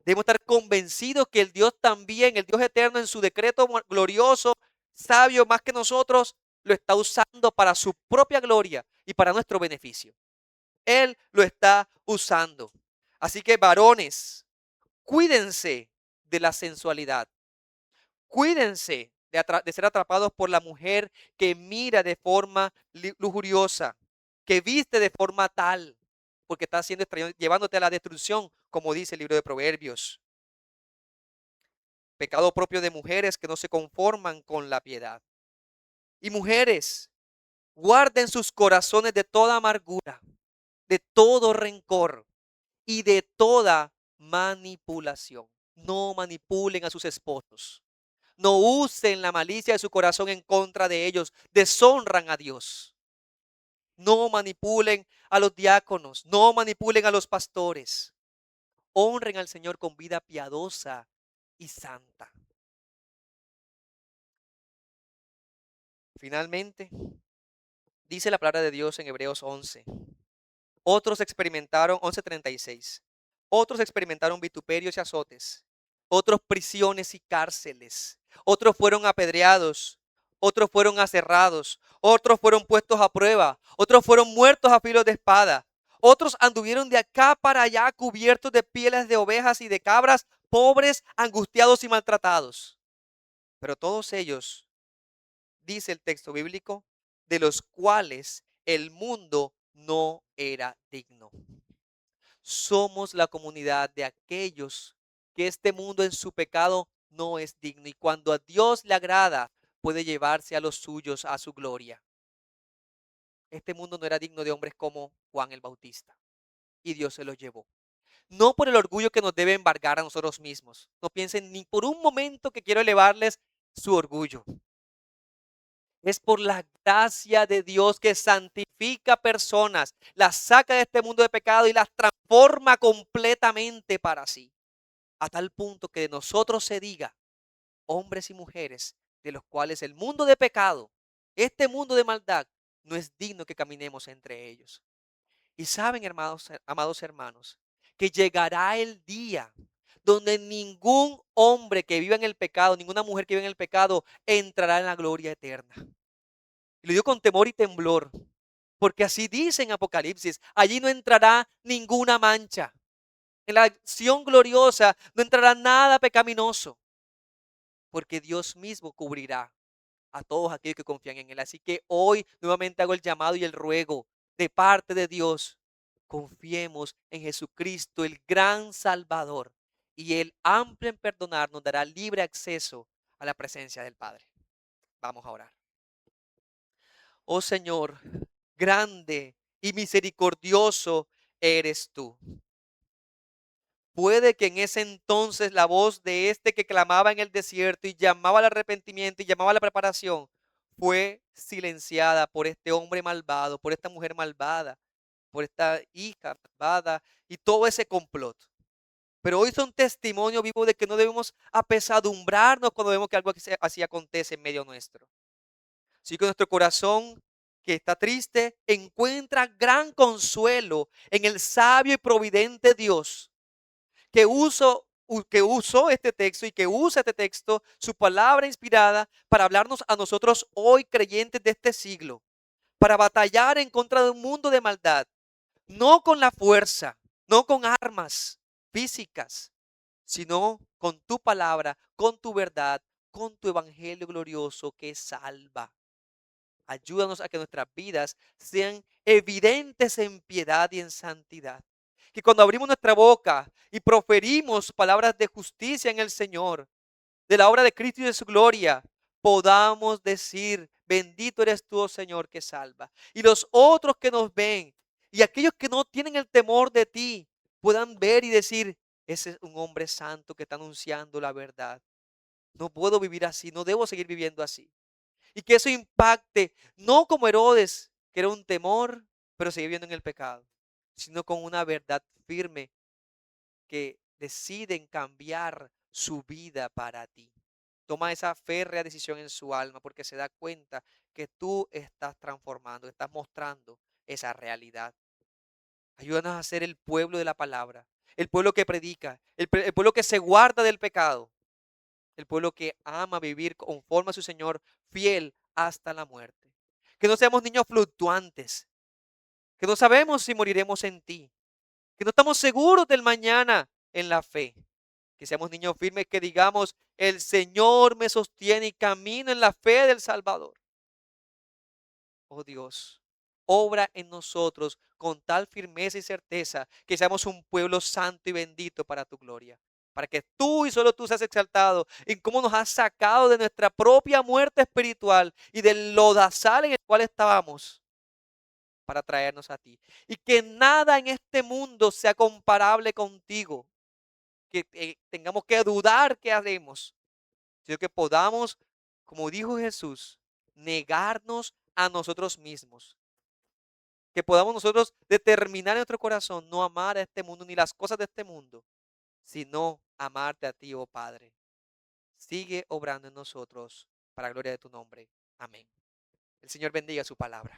Debemos estar convencidos que el Dios también, el Dios eterno en su decreto glorioso, sabio más que nosotros, lo está usando para su propia gloria y para nuestro beneficio. Él lo está usando. Así que varones, cuídense de la sensualidad. Cuídense de ser atrapados por la mujer que mira de forma lujuriosa, que viste de forma tal, porque está haciendo llevándote a la destrucción, como dice el libro de Proverbios. Pecado propio de mujeres que no se conforman con la piedad. Y mujeres, guarden sus corazones de toda amargura, de todo rencor y de toda manipulación. No manipulen a sus esposos. No usen la malicia de su corazón en contra de ellos. Deshonran a Dios. No manipulen a los diáconos. No manipulen a los pastores. Honren al Señor con vida piadosa y santa. Finalmente, dice la palabra de Dios en Hebreos 11. Otros experimentaron, 11:36. Otros experimentaron vituperios y azotes. Otros prisiones y cárceles. Otros fueron apedreados. Otros fueron aserrados. Otros fueron puestos a prueba. Otros fueron muertos a filo de espada. Otros anduvieron de acá para allá cubiertos de pieles de ovejas y de cabras, pobres, angustiados y maltratados. Pero todos ellos, dice el texto bíblico, de los cuales el mundo no era digno. Somos la comunidad de aquellos que este mundo en su pecado no es digno. Y cuando a Dios le agrada, puede llevarse a los suyos a su gloria. Este mundo no era digno de hombres como Juan el Bautista. Y Dios se los llevó. No por el orgullo que nos debe embargar a nosotros mismos. No piensen ni por un momento que quiero elevarles su orgullo. Es por la gracia de Dios que santifica personas, las saca de este mundo de pecado y las transforma completamente para sí. A tal punto que de nosotros se diga, hombres y mujeres, de los cuales el mundo de pecado, este mundo de maldad, no es digno que caminemos entre ellos. Y saben, hermanos, amados hermanos, que llegará el día donde ningún hombre que viva en el pecado, ninguna mujer que viva en el pecado, entrará en la gloria eterna. Y lo digo con temor y temblor, porque así dice en Apocalipsis, allí no entrará ninguna mancha. En la acción gloriosa no entrará nada pecaminoso, porque Dios mismo cubrirá a todos aquellos que confían en Él. Así que hoy nuevamente hago el llamado y el ruego de parte de Dios. Confiemos en Jesucristo, el gran Salvador, y Él, amplio en perdonar, nos dará libre acceso a la presencia del Padre. Vamos a orar. Oh Señor, grande y misericordioso eres tú. Puede que en ese entonces la voz de este que clamaba en el desierto y llamaba al arrepentimiento y llamaba a la preparación fue silenciada por este hombre malvado, por esta mujer malvada, por esta hija malvada y todo ese complot. Pero hoy son testimonio vivo de que no debemos apesadumbrarnos cuando vemos que algo así acontece en medio nuestro. Así que nuestro corazón que está triste encuentra gran consuelo en el sabio y providente Dios que usó este texto y que usa este texto, su palabra inspirada, para hablarnos a nosotros hoy creyentes de este siglo, para batallar en contra de un mundo de maldad, no con la fuerza, no con armas físicas, sino con tu palabra, con tu verdad, con tu evangelio glorioso que salva. Ayúdanos a que nuestras vidas sean evidentes en piedad y en santidad. Que cuando abrimos nuestra boca y proferimos palabras de justicia en el Señor, de la obra de Cristo y de su gloria, podamos decir, bendito eres tú, oh Señor, que salva. Y los otros que nos ven y aquellos que no tienen el temor de ti, puedan ver y decir, ese es un hombre santo que está anunciando la verdad. No puedo vivir así, no debo seguir viviendo así. Y que eso impacte, no como Herodes, que era un temor, pero seguía viviendo en el pecado, sino con una verdad firme que deciden cambiar su vida para ti. Toma esa férrea decisión en su alma porque se da cuenta que tú estás transformando, estás mostrando esa realidad. Ayúdanos a ser el pueblo de la palabra, el pueblo que predica, el pueblo que se guarda del pecado, el pueblo que ama vivir conforme a su Señor, fiel hasta la muerte. Que no seamos niños fluctuantes, que no sabemos si moriremos en ti, que no estamos seguros del mañana en la fe. Que seamos niños firmes, que digamos, el Señor me sostiene y camino en la fe del Salvador. Oh Dios, obra en nosotros con tal firmeza y certeza que seamos un pueblo santo y bendito para tu gloria. Para que tú y solo tú seas exaltado en cómo nos has sacado de nuestra propia muerte espiritual y del lodazal en el cual estábamos para traernos a ti. Y que nada en este mundo sea comparable contigo. Que tengamos que dudar qué haremos, sino que podamos, como dijo Jesús, negarnos a nosotros mismos. Que podamos nosotros determinar en nuestro corazón no amar a este mundo ni las cosas de este mundo, sino amarte a ti, oh Padre. Sigue obrando en nosotros para gloria de tu nombre. Amén. El Señor bendiga su palabra.